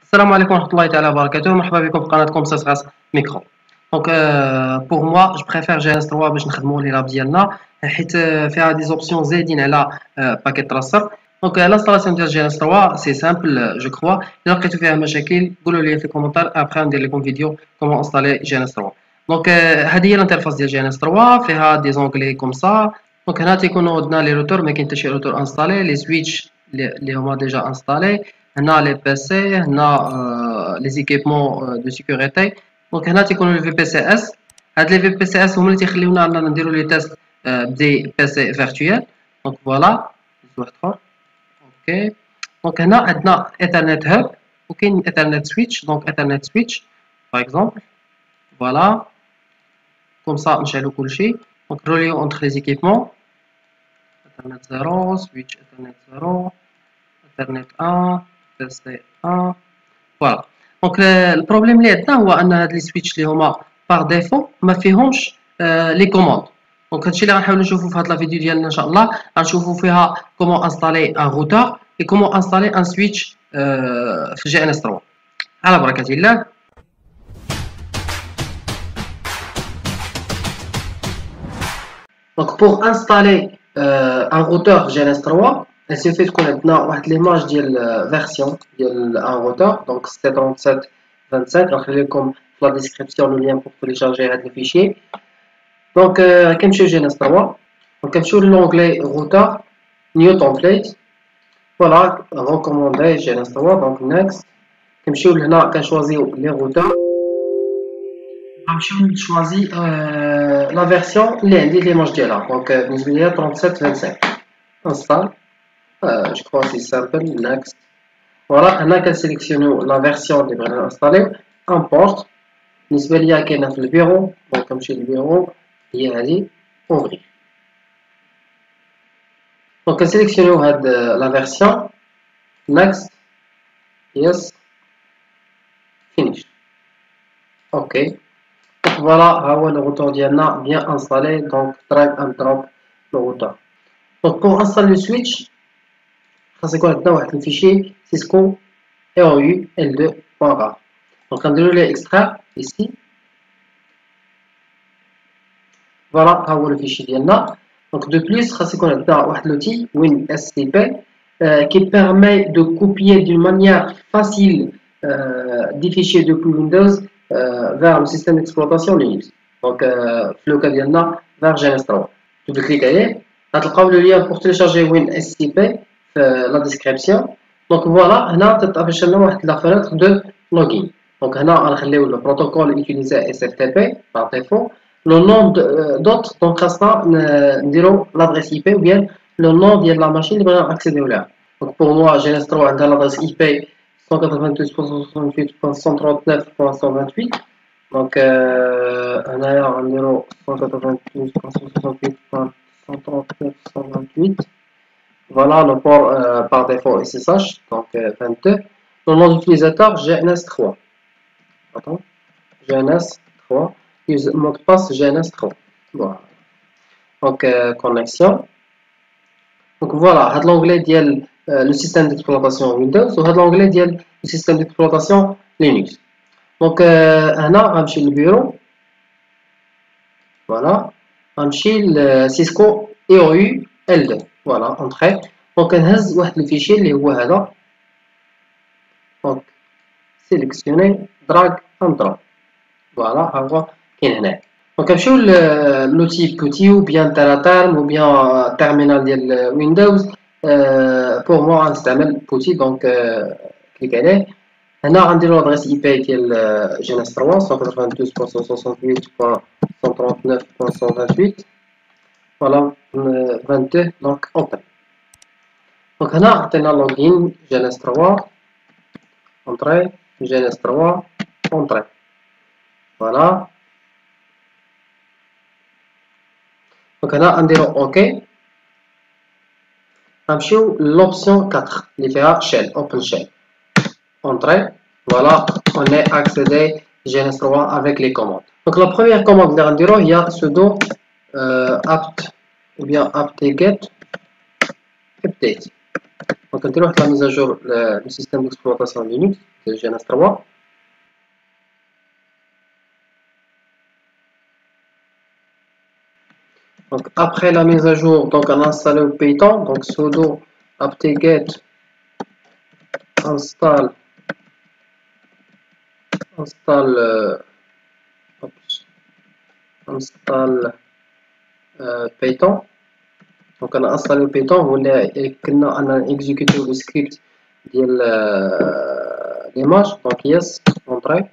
السلام عليكم ورحمة الله تعالى وبركاته. مرحبا بكم في قناتكم ساسغاس ميكرو. دونك بور موا جو بريفير جي اس 3 باش نخدموا لي لاب ديالنا، حيت فيها دي زوبسيون زايدين على باكيت تراسر. دونك لانستالاسيون ديال جي اس 3 سي سامبل جو كخوا. الا لقيتو فيها مشاكل قولوا لي في الكومنتار، ابخي ندير لكم فيديو كومون انستالي جي اس 3. دونك هذه هي الانترفاس ديال جي اس 3، فيها دي زونغلي كوم سا. دونك هنا تيكونوا عندنا لي روتور، ما كاين حتى شي روتور انستالي، لي سويتش اللي هما ديجا انستالي، هنا لي بي سي، هنا لي زيكيبمون دو سيكوريتي. دونك هنا تيكونوا لي في بي سي اس. هاد لي في بي سي اس هما اللي تيخليونا اننا نديرو لي تيست بدي بي سي فيرتوال. دونك فوالا واحد اخر. اوكي، دونك هنا عندنا ايثرنت هاب وكاين ايثرنت سويتش. دونك ايثرنت سويتش باغ اكزومبل فوالا كوم سا نشعلو كلشي. دونك روليو اونتر لي زيكيبمون، ايثرنت 0 سويتش ايثرنت 0 ايثرنت 1 بي سي 1 فوالا. دونك البروبليم اللي عندنا هو ان هاد لي سويتش اللي هما باغ ديفو ما فيهمش لي كوموند. دونك هادشي اللي غنحاولو نشوفو في هاد لا فيديو ديالنا ان شاء الله. غنشوفو فيها كومون انستالي ان روتور اي كومون انستالي ان سويتش في جي ان اس 3 على بركة الله. دونك بوغ انستالي ان روتور في جي ان اس 3 il suffit تكون عندنا واحد ليماج ديال فيرسيون ديال ان روتور. دونك 3725 غنخلي لكم في لا ديسكريبسيون لو لين بوغ تيليشارجي هاد الفيشي. دونك كنمشيو جي ان اس 3، دونك كنمشيو لونغلي روتور نيو تومبليت. فوالا ريكوموندي جي ان اس 3. دونك نيكست كنمشيو لهنا كنشوازيو لي روتور، غنمشيو نشوازي لا فيرسيون اللي عندي ليماج ديالها. دونك بالنسبه ليا 3725 انستال. je crois que c'est simple. Next. Voilà, هنا كنسيليكسيونيو لا فيرسيون اللي بغينا نانستاليو. امبورت بالنسبه ليا كاينه في البيرو، دونك كنمشي للبيرو هي هادي اوفري. دونك كنسيليكسيونيو هاد لا فيرسيون. نيكست يس فينيش. اوكي فوالا ها هو لو روتور ديالنا بيان انستالي. دونك دراغ اند دروب لو روتور. دونك بور انستالي لو سويتش خاص يكون عندنا واحد الفيشي سيسكو ROU L2.rar. Donc on va les extraire ici. Voilà, le fichier d'Yanna. Donc de plus, on a l'outil WinSCP qui permet de copier d'une manière facile des fichiers depuis Windows vers le système d'exploitation Linux. Donc le cas d'Yanna vers GNS3. Tu peux cliquer, le lien pour télécharger WinSCP dans la description. Donc voilà, هنا تتعرف لنا واحد لا فenêtre de login. Donc هنا غنخليو le protocole utilisé SFTP par défaut. Le nom d'autre donc خاصنا نديرو l'adresse IP ou bien le nom ديال la machine اللي بغينا ناكسيديو لها. Donc pour moi GNS3 عندها l'adresse IP 192.168.139.128. Donc هنايا غنديرو 192.168.139.128. Voilà le port par défaut SSH, donc 22. Le nom d'utilisateur GNS3. Attends, GNS3. Mot de passe GNS3. Voilà. Donc connexion. Donc voilà, l'onglet dial le système d'exploitation Windows ou l'onglet dial le système d'exploitation Linux. Donc هنا غنمشي للبيرو. Voilà, غنمشي ل Cisco ROU L2. Voilà, entrée. Donc نهز واحد الفيشي اللي هو هذا. دونك سيليكسيوني دراغ اند دروب. فوالا ها هو كاين هنا. دونك نمشيو لوتي بوتي ou bien تيراتيرم ou bien تيرمينال ديال ويندوز. بور موا غنستعمل بوتي. دونك كليك عليه. هنا غنديرو لادريس اي بي ديال جي ان اس 3 192.168.139.128. فوالا 22. دونك اوبن. دونك هنا عطينا لوغين جي ان اس 3 اونطري جي ان اس 3 اونطري. فوالا دونك هنا غنديرو اوكي. غنمشيو لوبسيون 4 اللي فيها شيل اوبن شيل اونطري. Voilà, on est accédé GNS3 avec les commandes. Donc la première commande اللي غنديرو هي sudo apt ou bien apt-get update. Donc on va la mise à jour le système d'exploitation Linux de GNS3. Donc après la mise à jour, donc on a installé le Python, donc sudo apt-get install Python. Donc on a installé le Python, on a exécuté le script de l'image, donc yes, entrée.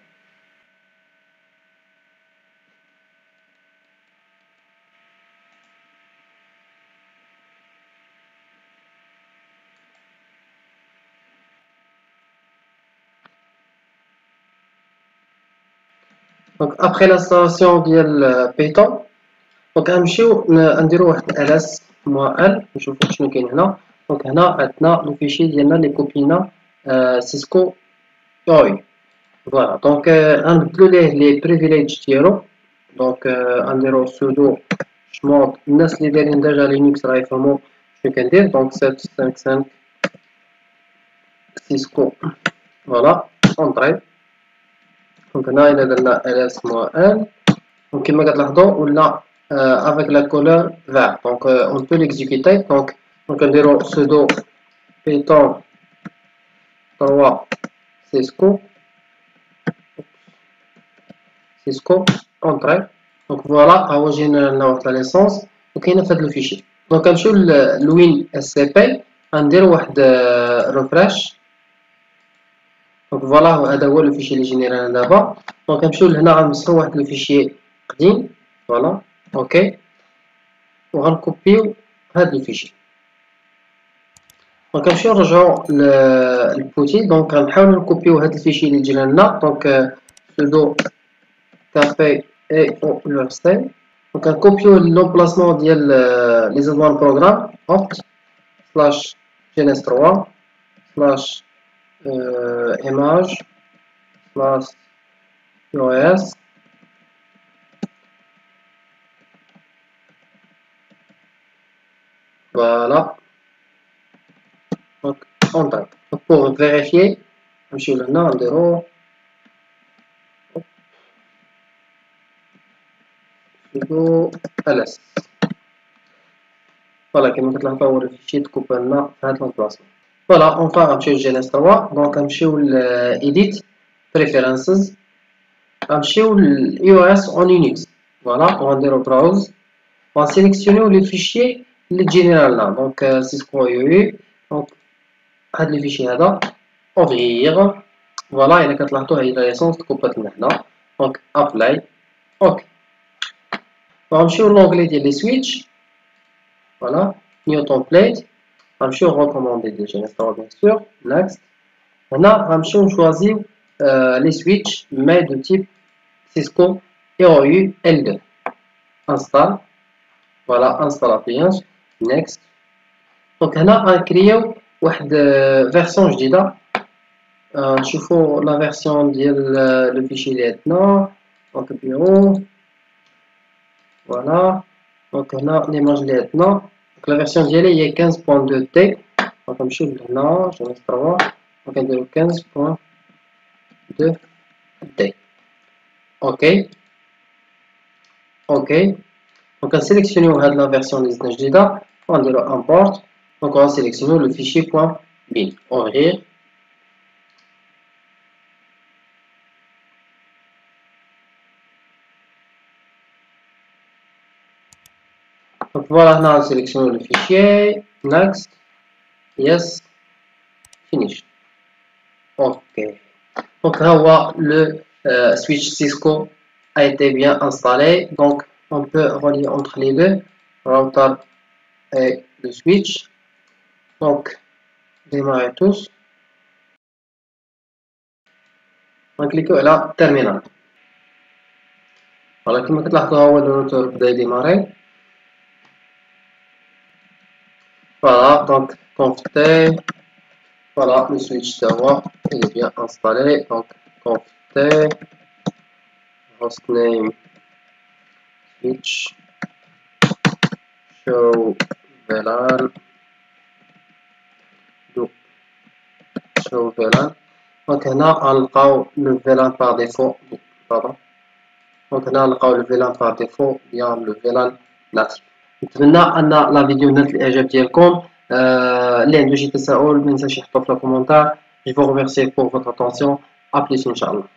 Donc après l'installation de Python, donc نديرو واحد ls -l نشوفو شنو كاين هنا. دونك هنا عندنا لو فيشي ديالنا اللي كوبينا سيسكو يوي. فوالا دونك غنبدلو ليه لي بريفيليج ديالو. دونك غنديرو سودو chmod. الناس اللي دايرين ديجا لينكس راه يفهمو شنو كندير. دونك 755 سيسكو فوالا اونطري. دونك هنا إلا درنا ls -l donc كما كتلاحظوا ولا avec la couleur vert. Donc on peut l'exécuter. Donc on va sudo python 3 cisco entrée. Donc voilà, جينا لنا la licence وكاينه في هذا الفيشي. دونك نمشيو لوين scp غندير واحد refresh. دونك فوالا هذا هو الفيشي اللي جيني لنا دابا. دونك نمشيو لهنا غنمسحو واحد الفيشي قديم. فوالا اوكي وغنكوبيو هاد الفيشي. دونك نمشيو نرجعو للبوتي. دونك غنحاولو نكوبيو هاد الفيشي اللي جينا لنا. دونك سودو كابي اي او يونيفرسيتي. دونك غنكوبيو لومبلاسمون ديال لي زادوان بروغرام اوبت سلاش جينيس 3 سلاش ايماج سلاش او اس. فوالا دونك اونتر. pour vérifier نمشيو لهنا نديرو sudo ls. فوالا كما كتلاحظوا هو الفيشي تكوبا لنا في هاد لومبلاسمون. فوالا اونفا غنمشيو لجينيس 3. دونك غنمشيو ل edit preferences غنمشيو ل EOS on Linux. فوالا وغنديرو browse وغنسيليكسيونيو لي فيشي اللي تجينا لنا. دونك سيسكو يو. دونك هاد لي فيشي هذا اوفيغ. فوالا الا كتلاحظوا هي لا ليسونس تكوبات لنا هنا. دونك ابلاي اوكي. غنمشيو لونغلي ديال لي سويتش. فوالا نيو تمبليت غنمشيو ريكوموندي ديال جينيس 3 بيان سور نيكست. هنا غنمشيو نشوازيو لي سويتش مي دو تيب سيسكو يو يو ال 2 انستال. فوالا انستال ابليانس نيكست. دونك هنا غنكرياو واحد فيرسيون جديده. نشوفو لا فيرسيون ديال لو فيشي اللي عندنا. دونك بيرو فوالا. دونك هنا ليماج اللي عندنا. دونك لا فيرسيون ديالي هي 15.2 تي. دونك نمشيو لهنا جينيس 3 دونك نديرو 15.2 تي. اوكي اوكي. دونك نسيليكسيونيو هاد لا فيرسيون اللي زدنا جديده ونديرو امبورت. دونك غنسيليكسيونيو لو فيشي بوان بين اوغير. Donc voilà, on a sélectionné le fichier, next, yes, finish. Ok. Donc là, le switch Cisco a été bien installé. Donc on peut relier entre les deux, router et le switch. Donc démarrer tous. On clique là, terminal. Voilà, comme vous voyez, le routeur va démarrer. Voilà, donc conft. Voilà, le switch d'avoir, il est bien installé. Donc conft hostname switch show VLAN do show VLAN. Donc هنا غنلقاو le VLAN par défaut. Pardon. Donc هنا غنلقاو le VLAN par défaut bien le VLAN natif. نتمنى ان لا فيديو نالت الاعجاب ديالكم. اللي عنده شي تساؤل ما ينساش يحطو في الكومونتير. Je vous remercie pour votre attention. À plus, Inch'Allah.